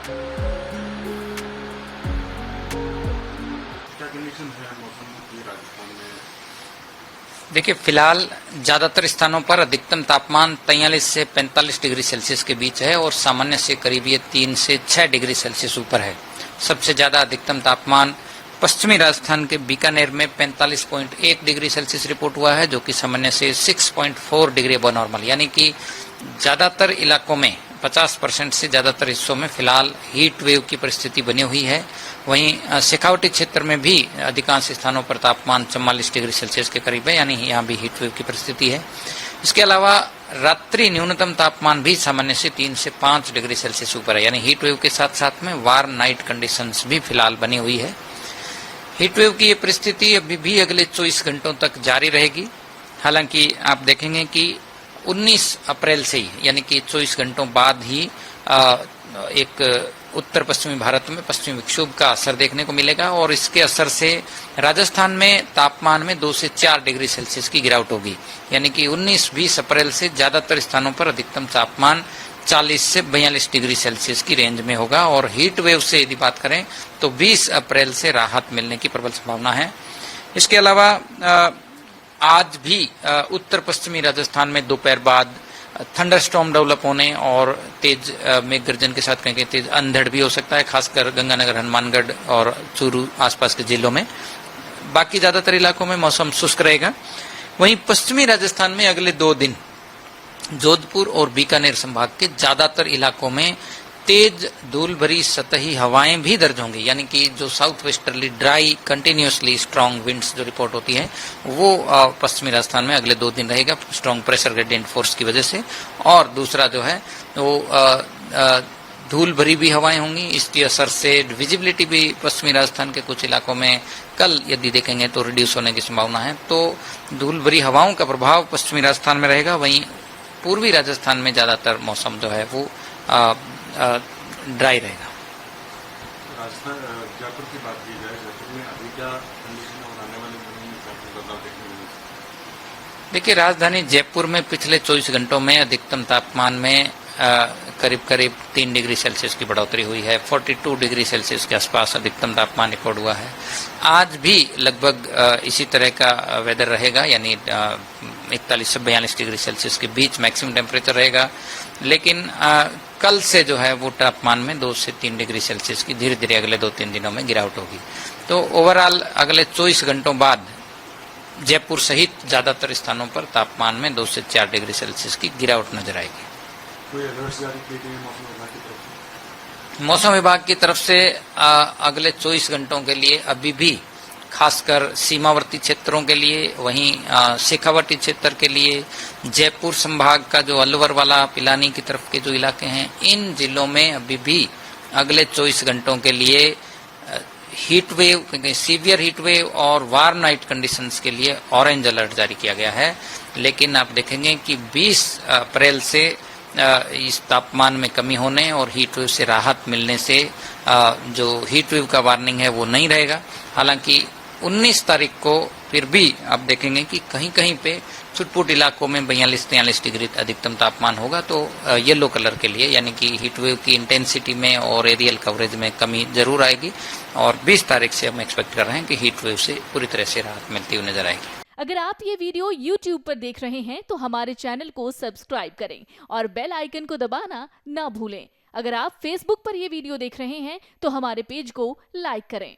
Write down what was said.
क्या कंडीशन है मौसम की राजस्थान में? देखिए, फिलहाल ज़्यादातर स्थानों पर अधिकतम तापमान 43 से 45 डिग्री सेल्सियस के बीच है और सामान्य से करीब ये 3 से 6 डिग्री सेल्सियस ऊपर है। सबसे ज़्यादा अधिकतम तापमान पश्चिमी राजस्थान के बीकानेर में 45.1 डिग्री सेल्सियस रिपोर्ट हुआ है, जो कि सामान्य से 6.4 डिग्री अबव नॉर्मल, यानी कि ज़्यादातर इलाकों में 50% से ज़्यादातर हिस्सों में फिलहाल हीट वेव की परिस्थिति बनी हुई है। वहीं शेखावटी क्षेत्र में भी अधिकांश स्थानों पर तापमान 44 डिग्री सेल्सियस के करीब है, यानी यहाँ भी हीट वेव की परिस्थिति है। इसके अलावा रात्रि न्यूनतम तापमान भी सामान्य से 3 से 5 डिग्री सेल्सियस ऊपर है, यानी हीट वेव के साथ साथ में वार्म नाइट कंडीशंस भी फिलहाल बनी हुई है। हीट वेव की ये परिस्थिति अभी भी अगले 24 घंटों तक जारी रहेगी। हालांकि आप देखेंगे कि 19 अप्रैल से ही, यानी कि 24 घंटों बाद ही एक उत्तर पश्चिमी भारत में पश्चिमी विक्षोभ का असर देखने को मिलेगा और इसके असर से राजस्थान में तापमान में 2 से 4 डिग्री सेल्सियस की गिरावट होगी, यानी कि 19-20 अप्रैल से ज्यादातर स्थानों पर अधिकतम तापमान 40 से 42 डिग्री सेल्सियस की रेंज में होगा और हीट वेव से यदि बात करें तो 20 अप्रैल से राहत मिलने की प्रबल संभावना है। इसके अलावा आज भी उत्तर पश्चिमी राजस्थान में दोपहर बाद थंडरस्टॉर्म डेवलप होने और तेज मेघ गर्जन के साथ कहीं तेज अंधड़ भी हो सकता है, खासकर गंगानगर, हनुमानगढ़ और चूरू आसपास के जिलों में। बाकी ज्यादातर इलाकों में मौसम शुष्क रहेगा। वहीं पश्चिमी राजस्थान में अगले 2 दिन जोधपुर और बीकानेर संभाग के ज्यादातर इलाकों में तेज धूल भरी सतही हवाएं भी दर्ज होंगी, यानी कि जो south westerly dry continuously strong winds जो रिपोर्ट होती है वो पश्चिमी राजस्थान में अगले 2 दिन रहेगा, स्ट्रांग प्रेशर ग्रेडियंट फोर्स की वजह से। और दूसरा जो है वो धूल भरी भी हवाएं होंगी, इसकी असर से विजिबिलिटी भी पश्चिमी राजस्थान के कुछ इलाकों में कल यदि देखेंगे तो रिड्यूस होने की संभावना है। तो धूल भरी हवाओं का प्रभाव पश्चिमी राजस्थान में रहेगा। वहीं पूर्वी राजस्थान में ज्यादातर मौसम जो है वो ड्राई रहेगा। राजस्थान जयपुर की बात की जाए, जयपुर में अभी क्या कंडीशन और आने वाले दिनों में क्या कुछ बदलाव देखने को मिल सकता है? देखिए, राजधानी जयपुर में पिछले 24 घंटों में अधिकतम तापमान में करीब 3 डिग्री सेल्सियस की बढ़ोतरी हुई है। 42 डिग्री सेल्सियस के आसपास अधिकतम तापमान रिकॉर्ड हुआ है। आज भी लगभग इसी तरह का वेदर रहेगा, यानी 41 से 42 डिग्री सेल्सियस के बीच मैक्सिमम टेम्परेचर रहेगा। लेकिन कल से जो है वो तापमान में 2 से 3 डिग्री सेल्सियस की धीरे धीरे अगले 2-3 दिनों में गिरावट होगी। तो ओवरऑल अगले 24 घंटों बाद जयपुर सहित ज्यादातर स्थानों पर तापमान में 2 से 4 डिग्री सेल्सियस की गिरावट नजर आएगी। कोई अलर्ट जारी किए गए मौसम विभाग की तरफ से? मौसम विभाग की तरफ से अगले 24 घंटों के लिए अभी भी खासकर सीमावर्ती क्षेत्रों के लिए, वहीं शेखावटी क्षेत्र के लिए, जयपुर संभाग का जो अलवर वाला पिलानी की तरफ के जो इलाके हैं, इन जिलों में अभी भी अगले 24 घंटों के लिए heat wave, severe heat wave और वार्म नाइट कंडीशंस के लिए ऑरेंज अलर्ट जारी किया गया है। लेकिन आप देखेंगे कि 20 अप्रैल से इस तापमान में कमी होने और हीट वेव से राहत मिलने से जो हीट वेव का वार्निंग है वो नहीं रहेगा। हालांकि 19 तारीख को फिर भी आप देखेंगे कि कहीं कहीं पे छुटपुट इलाकों में 42-43 डिग्री अधिकतम तापमान होगा। तो येलो कलर के लिए, यानी कि हीट वेव की इंटेंसिटी में और एरियल कवरेज में कमी जरूर आएगी। और 20 तारीख से हम एक्सपेक्ट कर रहे हैं कि हीट वेव से पूरी तरह से राहत मिलती हुई नजर आएगी। अगर आप ये वीडियो YouTube पर देख रहे हैं तो हमारे चैनल को सब्सक्राइब करें और बेल आइकन को दबाना ना भूलें। अगर आप Facebook पर ये वीडियो देख रहे हैं तो हमारे पेज को लाइक करें।